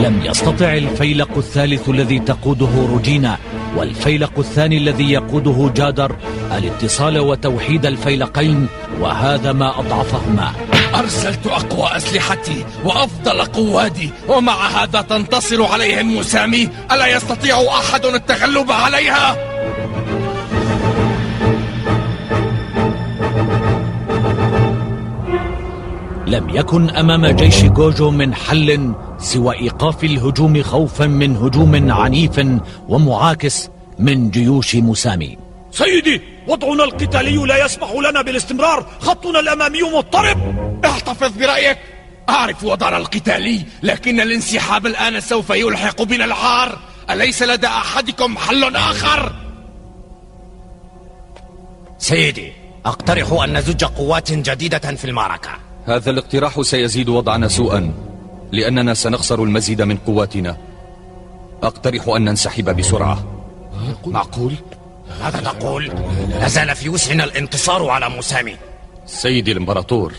لم يستطع الفيلق الثالث الذي تقوده روجينا والفيلق الثاني الذي يقوده جادر الاتصال وتوحيد الفيلقين، وهذا ما أضعفهما. أرسلت أقوى أسلحتي وأفضل قوادي، ومع هذا تنتصر عليهم مسامي؟ ألا يستطيع أحد التغلب عليها؟ لم يكن أمام جيش جوجو من حل سوى إيقاف الهجوم خوفا من هجوم عنيف ومعاكس من جيوش مسامي. سيدي، وضعنا القتالي لا يسمح لنا بالاستمرار، خطنا الأمامي مضطرب. احتفظ برأيك. أعرف وضعنا القتالي، لكن الانسحاب الآن سوف يلحق بنا العار. أليس لدى أحدكم حل آخر؟ سيدي، أقترح أن نزج قوات جديدة في المعركة. هذا الاقتراح سيزيد وضعنا سوءا، لأننا سنخسر المزيد من قواتنا. أقترح أن ننسحب بسرعة. معقول؟ ماذا تقول؟ لازال في وسعنا الانتصار على مسامي. سيدي الإمبراطور،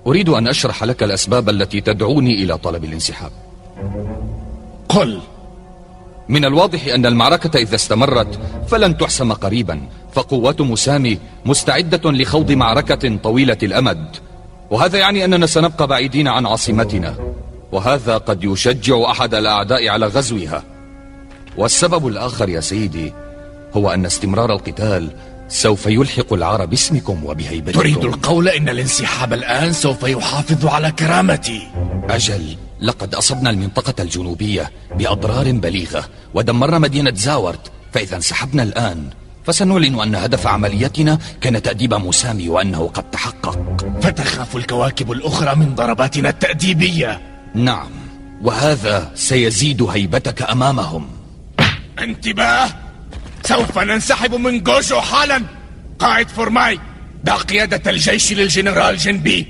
أريد أن أشرح لك الأسباب التي تدعوني إلى طلب الانسحاب. قل. من الواضح أن المعركة إذا استمرت فلن تحسم قريبا، فقوات مسامي مستعدة لخوض معركة طويلة الأمد، وهذا يعني أننا سنبقى بعيدين عن عاصمتنا، وهذا قد يشجع أحد الأعداء على غزوها. والسبب الآخر يا سيدي هو أن استمرار القتال سوف يلحق العار باسمكم وبهيبتكم. تريد القول إن الانسحاب الآن سوف يحافظ على كرامتي؟ أجل، لقد أصبنا المنطقة الجنوبية بأضرار بليغة ودمرنا مدينة زاورت، فإذا انسحبنا الآن فسنعلن أن هدف عمليتنا كان تأديب مسامي وأنه قد تحقق. فتخاف الكواكب الأخرى من ضرباتنا التأديبية؟ نعم، وهذا سيزيد هيبتك أمامهم. انتباه، سوف ننسحب من جوجو حالا. قائد فورماي، دع قيادة الجيش للجنرال جنبي.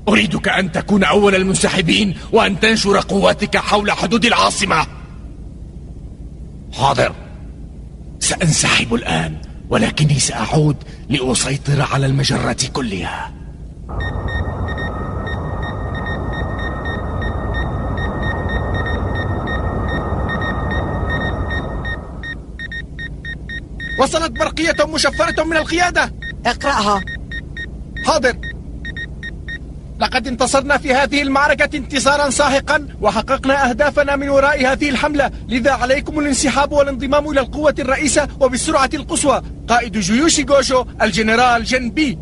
أريدك أن تكون أول المنسحبين وأن تنشر قواتك حول حدود العاصمة. حاضر. سأنسحب الآن، ولكني سأعود لأسيطر على المجرة كلها. وصلت برقية مشفرة من القيادة. اقرأها. حاضر. لقد انتصرنا في هذه المعركة انتصارا ساحقا، وحققنا أهدافنا من وراء هذه الحملة، لذا عليكم الانسحاب والانضمام إلى القوة الرئيسة وبالسرعة القصوى. قائد جيوش جوجو الجنرال جنبي.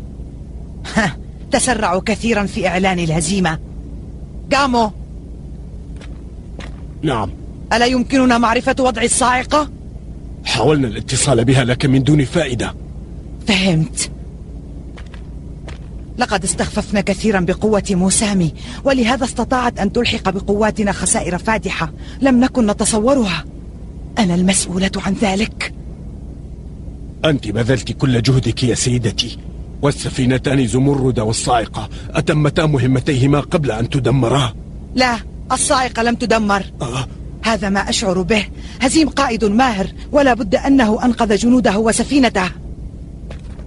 تسرعوا كثيرا في إعلان الهزيمة. جامو. نعم. ألا يمكننا معرفة وضع الصاعقة؟ حاولنا الاتصال بها لكن من دون فائدة. فهمت. لقد استخففنا كثيرا بقوة مسامي، ولهذا استطاعت أن تلحق بقواتنا خسائر فادحة لم نكن نتصورها. أنا المسؤولة عن ذلك. أنت بذلت كل جهدك يا سيدتي، والسفينتان زمرد والصاعقة أتمتا مهمتيهما قبل أن تدمرا. لا، الصاعقة لم تدمر. هذا ما أشعر به. هزيم قائد ماهر، ولا بد أنه أنقذ جنوده وسفينته.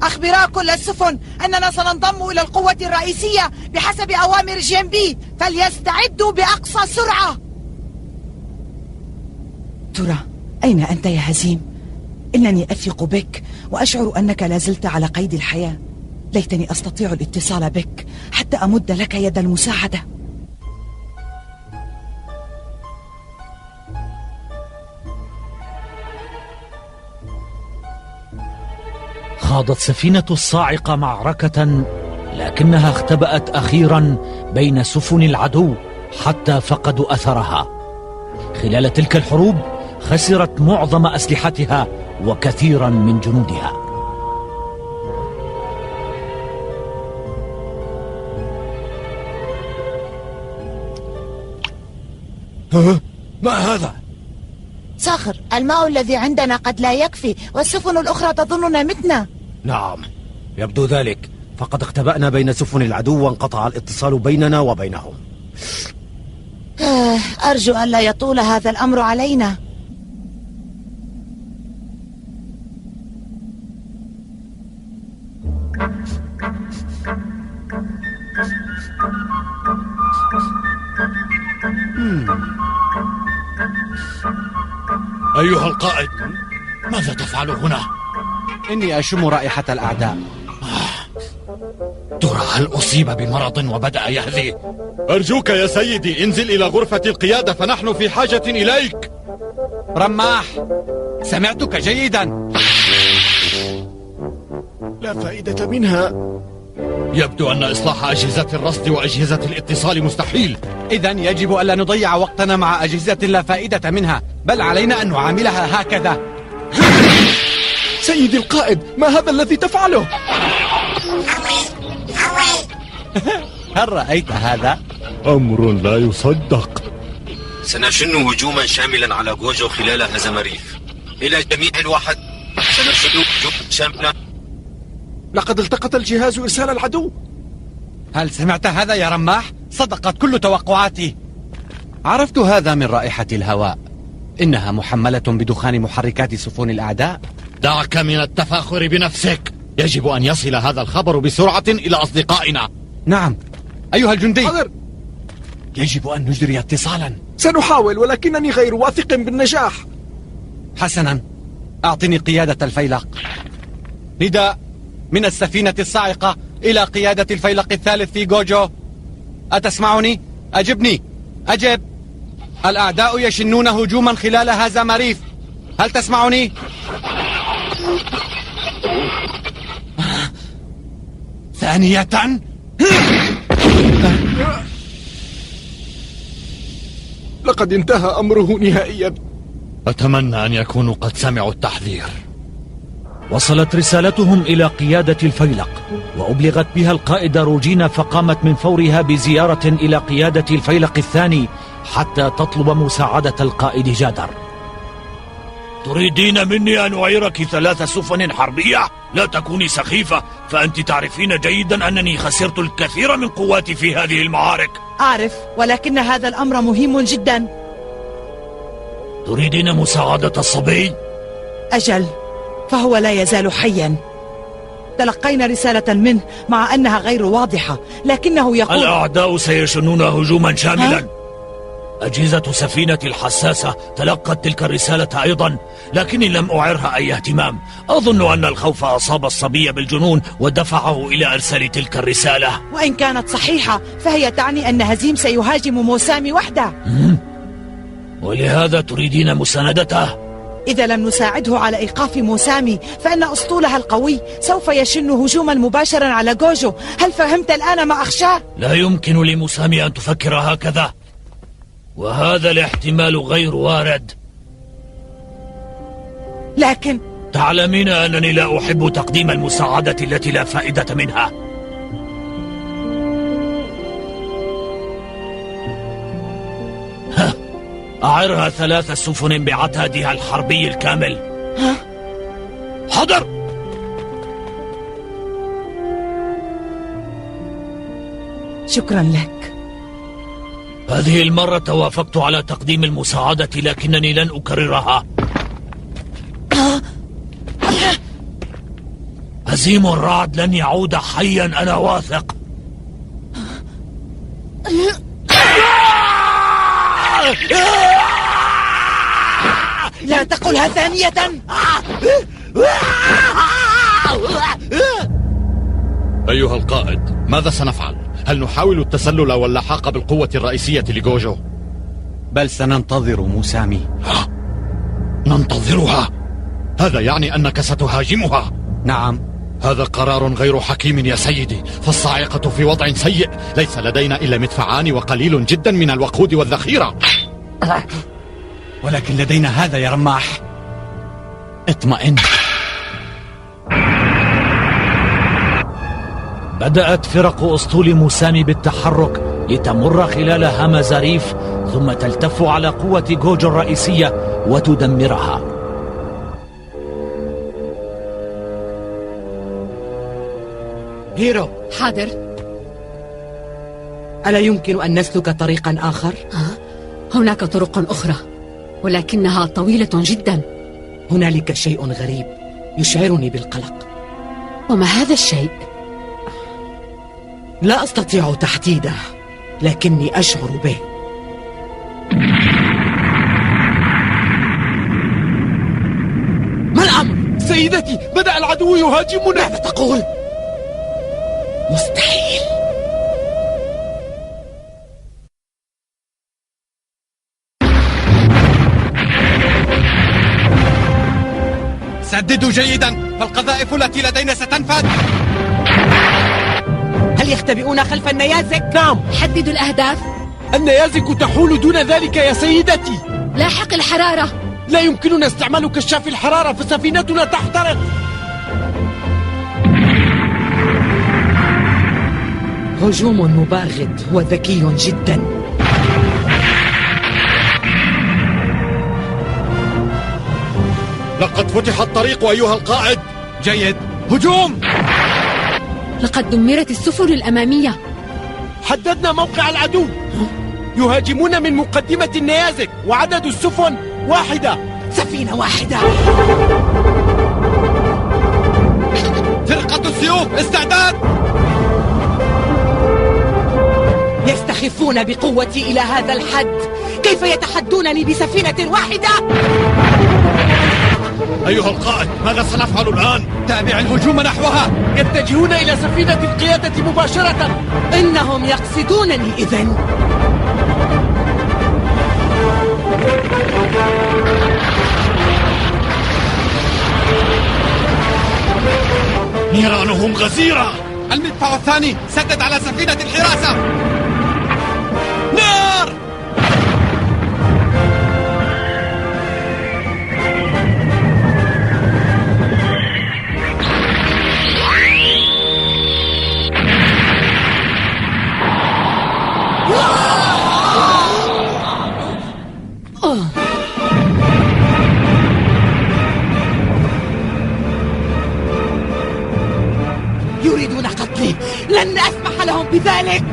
أخبرا كل السفن أننا سننضم إلى القوة الرئيسية بحسب أوامر جنبي، فليستعدوا بأقصى سرعة. ترى أين أنت يا هزيم؟ إنني أثق بك وأشعر أنك لازلت على قيد الحياة. ليتني أستطيع الاتصال بك حتى أمد لك يد المساعدة. خاضت سفينة الصاعقة معركة، لكنها اختبأت أخيرا بين سفن العدو حتى فقدوا أثرها. خلال تلك الحروب خسرت معظم أسلحتها وكثيرا من جنودها. ما هذا؟ صاخر، الماء الذي عندنا قد لا يكفي، والسفن الأخرى تظننا متنا. نعم، يبدو ذلك، فقد اختبأنا بين سفن العدو وانقطع الاتصال بيننا وبينهم. أرجو أن لا يطول هذا الأمر علينا. أيها القائد، ماذا تفعل هنا؟ إني أشم رائحة الأعداء. ترى هل أصيب بمرض وبدأ يهذي؟ أرجوك يا سيدي انزل إلى غرفة القيادة فنحن في حاجة إليك. رماح، سمعتك جيدا. لا فائدة منها. يبدو أن إصلاح أجهزة الرصد وأجهزة الاتصال مستحيل. إذن يجب ألا نضيع وقتنا مع أجهزة لا فائدة منها، بل علينا أن نعاملها هكذا. سيدي القائد، ما هذا الذي تفعله؟ هل رأيت هذا؟ أمر لا يصدق. سنشن هجوما شاملا على غوجو خلال هزمريف. إلى جميع الوحد سنشن هجوما شاملا. لقد التقط الجهاز إرسال العدو. هل سمعت هذا يا رماح؟ صدقت كل توقعاتي. عرفت هذا من رائحة الهواء، إنها محملة بدخان محركات سفن الأعداء. دعك من التفاخر بنفسك، يجب أن يصل هذا الخبر بسرعة إلى أصدقائنا. نعم أيها الجندي، حاضر. يجب أن نجري اتصالا. سنحاول، ولكنني غير واثق بالنجاح. حسنا، أعطني قيادة الفيلق. نداء من السفينة الصاعقة إلى قيادة الفيلق الثالث في غوجو. أتسمعني؟ أجبني، أجب. الأعداء يشنون هجوما خلال هازماريف. هل تسمعني؟ ثانية. لقد انتهى أمره نهائيا. أتمنى أن يكونوا قد سمعوا التحذير. وصلت رسالتهم إلى قيادة الفيلق، وأبلغت بها القائدة روجينا، فقامت من فورها بزيارة إلى قيادة الفيلق الثاني حتى تطلب مساعدة القائد جادر. تريدين مني أن أعيرك 3 سفن حربية؟ لا تكوني سخيفة، فأنت تعرفين جيدا أنني خسرت الكثير من قواتي في هذه المعارك. أعرف، ولكن هذا الأمر مهم جدا. تريدين مساعدة الصبي؟ أجل، فهو لا يزال حيا. تلقينا رسالة منه مع أنها غير واضحة، لكنه يقول الأعداء سيشنون هجوما شاملا. أجهزة سفينة الحساسة تلقت تلك الرسالة أيضا، لكني لم أعرها أي اهتمام. أظن أن الخوف أصاب الصبي بالجنون ودفعه إلى إرسال تلك الرسالة. وإن كانت صحيحة فهي تعني أن هزيم سيهاجم موسامي وحده. ولهذا تريدين مساندته؟ إذا لم نساعده على إيقاف موسامي فإن أسطولها القوي سوف يشن هجوما مباشرا على غوجو. هل فهمت الآن ما أخشاه؟ لا يمكن لموسامي أن تفكر هكذا، وهذا الاحتمال غير وارد. لكن تعلمين أنني لا أحب تقديم المساعدة التي لا فائدة منها. أعرها 3 سفن بعتادها الحربي الكامل. حاضر. شكرا لك. هذه المرة وافقت على تقديم المساعدة، لكنني لن أكررها. هزيم الرعد لن يعود حيا، أنا واثق. لا تقلها ثانية. أيها القائد، ماذا سنفعل؟ هل نحاول التسلل واللحاق بالقوة الرئيسية لغوجو؟ بل سننتظر موسامي. ننتظرها؟ هذا يعني أنك ستهاجمها؟ نعم. هذا قرار غير حكيم يا سيدي، فالصاعقة في وضع سيء. ليس لدينا إلا مدفعان وقليل جدا من الوقود والذخيرة. ولكن لدينا هذا يا رماح. اطمئن. بدأت فرق أسطول موسامي بالتحرك لتمر خلال هامازاريف، ثم تلتف على قوة غوجو الرئيسية وتدمرها. هيرو، حاضر. ألا يمكن أن نسلك طريقا آخر؟ هناك طرق أخرى، ولكنها طويلة جدا. هنالك شيء غريب يشعرني بالقلق. وما هذا الشيء؟ لا أستطيع تحديده، لكني أشعر به. سيدتي، بدأ العدو يهاجمنا. ماذا تقول؟ مستحيل. سددوا جيدا، فالقذائف التي لدينا ستنفذ. هل يختبئون خلف النيازك؟ نعم. حددوا الأهداف. النيازك تحول دون ذلك يا سيدتي. لاحق الحرارة. لا يمكننا استعمال كشاف الحرارة فسفينتنا تحترق. هجوم مباغت وذكي جدا. لقد فتح الطريق أيها القائد. جيد، هجوم. لقد دمرت السفن الأمامية. حددنا موقع العدو. يهاجمون من مقدمة النيازك وعدد السفن 1. سفينة واحدة. فرقة السيوف استعداد. يستخفون بقوتي إلى هذا الحد، كيف يتحدونني بسفينة واحدة؟ أيها القائد، ماذا سنفعل الآن؟ تابع الهجوم نحوها. يتجهون إلى سفينة القيادة مباشرة. إنهم يقصدونني إذن. نيرانهم غزيرة. المدفع الثاني، سدد على سفينة الحراسة. نار! يريدون قتلي، لن أسمح لهم بذلك.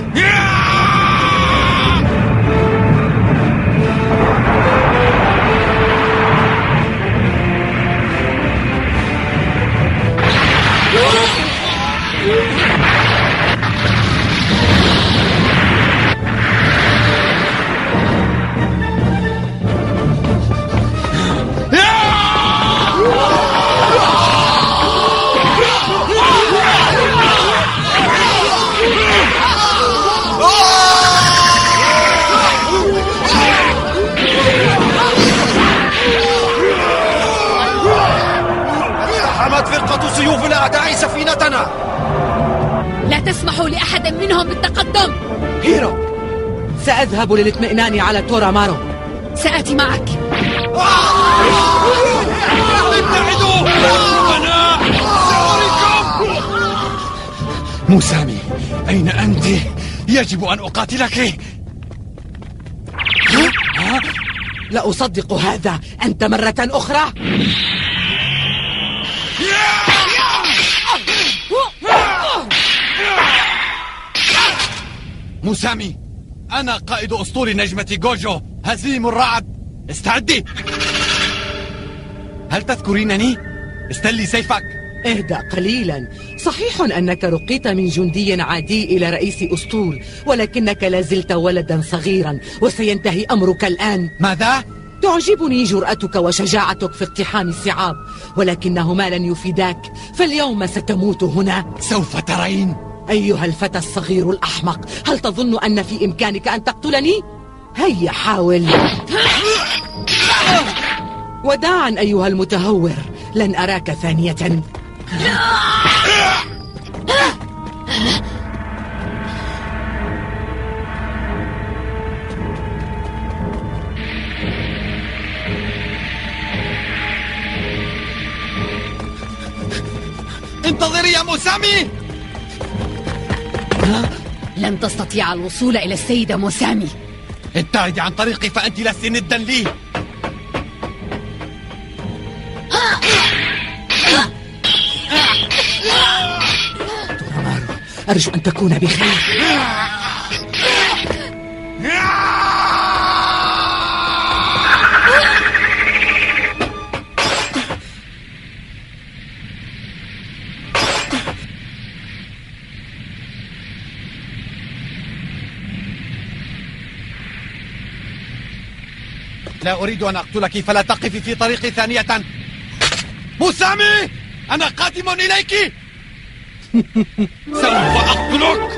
فرقة سيوف الأعداء سفينتنا. لا تسمحوا لأحد منهم بالتقدم. هيرو، سأذهب للاطمئنان على تورا مارو. سآتي معك. ابتعدوا! أنا سأريكم! موسامي، أين أنت؟ يجب أن أقاتلك. لا أصدق هذا. أنت مرة أخرى. موسامي، أنا قائد أسطول نجمة جوجو، هزيم الرعد. استعدي. هل تذكرينني؟ استلي سيفك. اهدأ قليلا. صحيح أنك رقيت من جندي عادي إلى رئيس أسطول، ولكنك لازلت ولدا صغيرا وسينتهي أمرك الآن. ماذا؟ تعجبني جرأتك وشجاعتك في اقتحام الصعاب، ولكنهما لن يفيداك، فاليوم ستموت هنا. سوف ترين. أيها الفتى الصغير الأحمق، هل تظن أن في إمكانك أن تقتلني؟ هيا حاول. وداعا أيها المتهور، لن أراك ثانية. انتظري يا موسامي. لن تستطيع الوصول إلى السيدة موسامي. ابتعدي عن طريقي فأنت لست ندا لي. تورامارو، أرجو أن تكون بخير. لا أريد أن أقتلك، فلا تقفي في طريقي ثانية. مسامي، أنا قادم إليك. سوف أقتلك.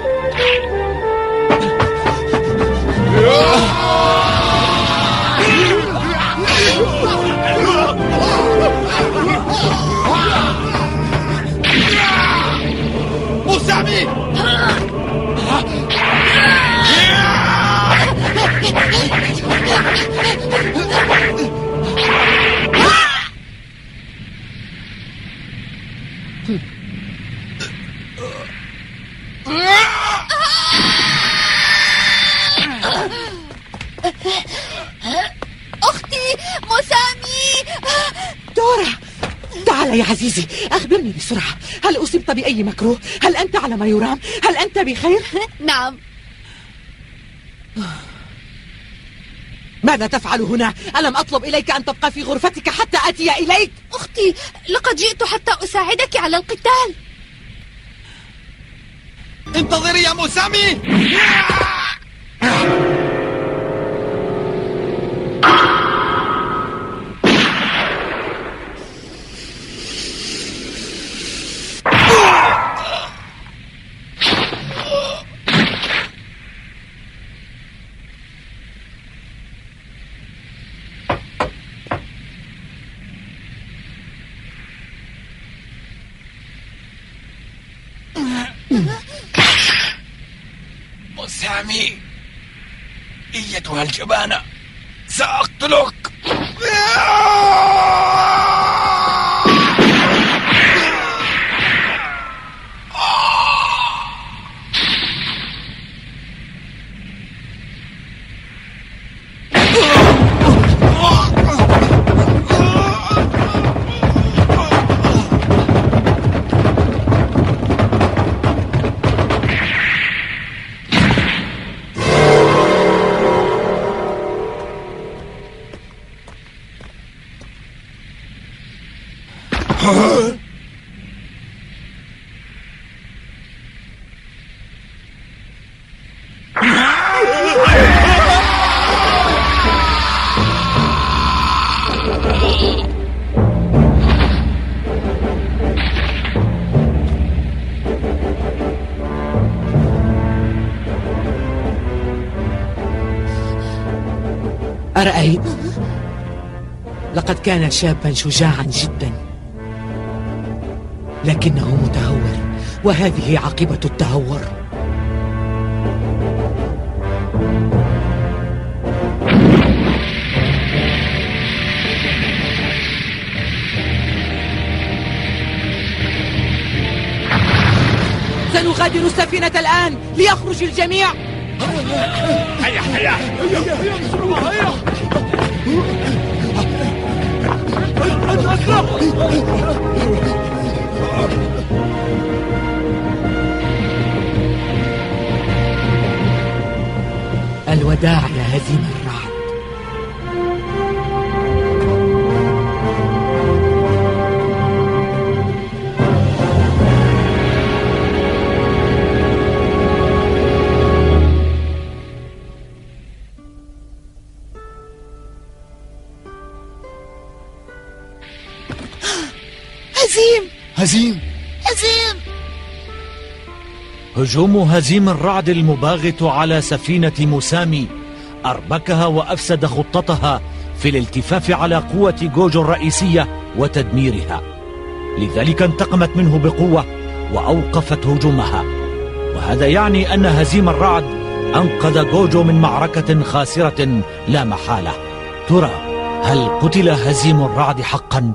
مسامي، أختي مسامي. دورا، تعال يا عزيزي، أخبرني بسرعة، هل أصبت بأي مكروه؟ هل أنت على ما يرام؟ هل أنت بخير؟ نعم. ماذا تفعل هنا؟ ألم أطلب إليك أن تبقى في غرفتك حتى آتي إليك؟ أختي، لقد جئت حتى أساعدك على القتال. انتظري يا مسامي. مسامي، أيتها الجبانة، سأقتلك. أرأيت؟ لقد كان شابا شجاعا جدا، لكنه متهور، وهذه عاقبة التهور. سنغادر السفينة الآن ليخرج الجميع. هيا هيا هيا. الوداع يا هزيم الرعد. هزيم. هجوم هزيم الرعد المباغت على سفينة مسامي أربكها وأفسد خطتها في الالتفاف على قوة جوجو الرئيسية وتدميرها، لذلك انتقمت منه بقوة وأوقفت هجومها. وهذا يعني أن هزيم الرعد أنقذ جوجو من معركة خاسرة لا محالة. ترى هل قتل هزيم الرعد حقا؟